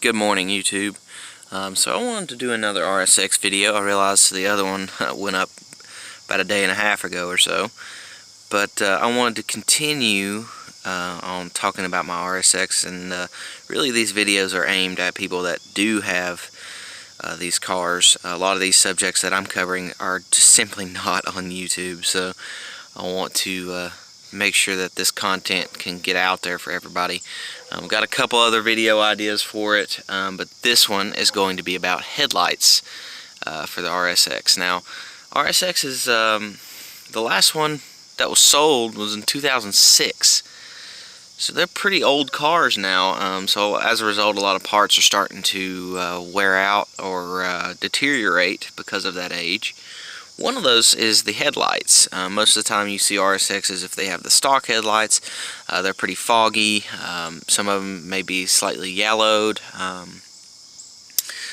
Good morning, YouTube. So I wanted to do another RSX video. I realized the other one went up about a day and a half ago or so. But I wanted to continue on talking about my RSX, and really these videos are aimed at people that do have these cars. A lot of these subjects that I'm covering are just simply not on YouTube, so I want to make sure that this content can get out there for everybody. I've got a couple other video ideas for it, but this one is going to be about headlights for the RSX. Now, RSX is the last one that was sold was in 2006, so they're pretty old cars now. So as a result, a lot of parts are starting to wear out or deteriorate because of that age. One of those is the headlights. Most of the time you see RSXs, if they have the stock headlights, they're pretty foggy. Some of them may be slightly yellowed.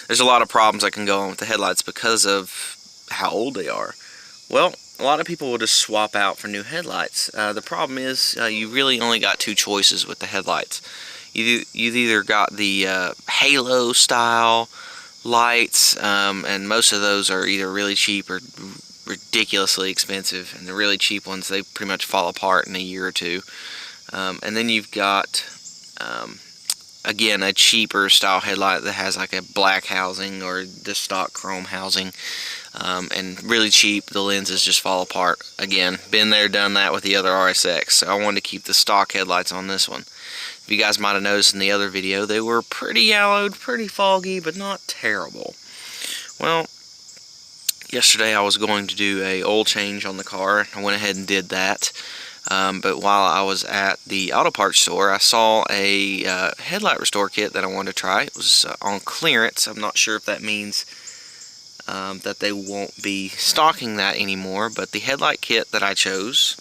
There's a lot of problems that can go on with the headlights because of how old they are. Well, a lot of people will just swap out for new headlights. The problem is you really only got two choices with the headlights. You've either got the halo style lights, and most of those are either really cheap or ridiculously expensive, and the really cheap ones, they pretty much fall apart in a year or two. And then you've got again, a cheaper style headlight that has like a black housing or the stock chrome housing, and really cheap, the lenses just fall apart. Again, been there, done that with the other RSX, so I wanted to keep the stock headlights on this one. You guys might have noticed in the other video, they were pretty yellowed, pretty foggy, but not terrible. Well, yesterday I was going to do a oil change on the car. I went ahead and did that. But while I was at the auto parts store, I saw a headlight restore kit that I wanted to try. It was on clearance. I'm not sure if that means that they won't be stocking that anymore, but the headlight kit that I chose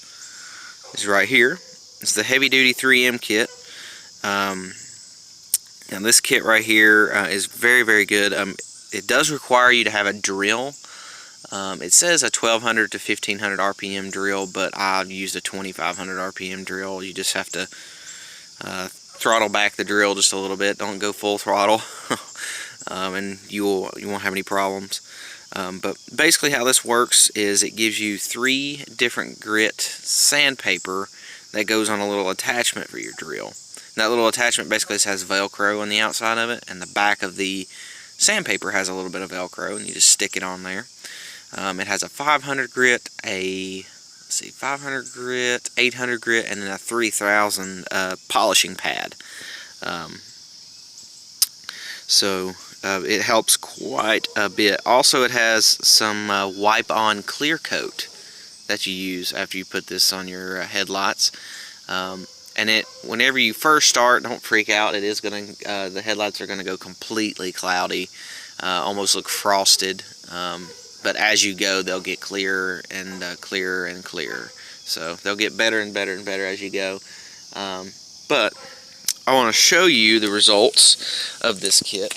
is right here. It's the heavy duty 3M kit. Now this kit right here is very, very good. It does require you to have a drill. It says a 1200 to 1500 RPM drill, but I've used a 2500 RPM drill. You just have to throttle back the drill just a little bit. Don't go full throttle, and you won't have any problems. But basically how this works is it gives you 3 different grit sandpaper that goes on a little attachment for your drill. That little attachment basically has Velcro on the outside of it, and the back of the sandpaper has a little bit of Velcro, and you just stick it on there. It has a 500 grit, a 500 grit, 800 grit, and then a 3000 polishing pad. So it helps quite a bit. Also, it has some wipe-on clear coat that you use after you put this on your headlights. And whenever you first start, don't freak out. It is going to, the headlights are going to go completely cloudy, almost look frosted. But as you go, they'll get clearer and clearer and clearer. So they'll get better and better and better as you go. But I want to show you the results of this kit.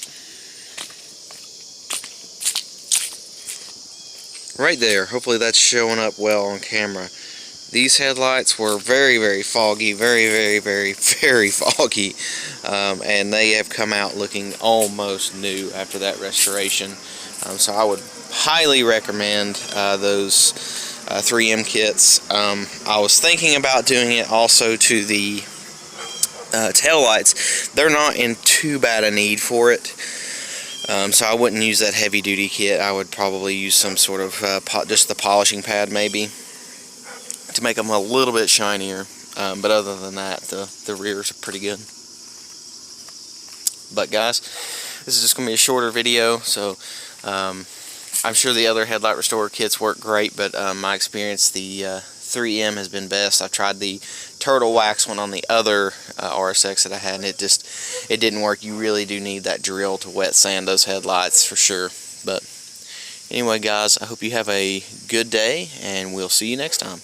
Right there. Hopefully that's showing up well on camera. These headlights were very, very foggy, very, very, very, very foggy, and they have come out looking almost new after that restoration. So I would highly recommend those 3M kits. I was thinking about doing it also to the tail lights. They're not in too bad a need for it, so I wouldn't use that heavy duty kit. I would probably use some sort of just the polishing pad maybe, to make them a little bit shinier, but other than that, the rears are pretty good. But guys, this is just going to be a shorter video, so I'm sure the other headlight restore kits work great, but my experience, the 3M has been best. I tried the turtle wax one on the other RSX that I had, and it didn't work. You really do need that drill to wet sand those headlights for sure. But anyway guys, I hope you have a good day, and we'll see you next time.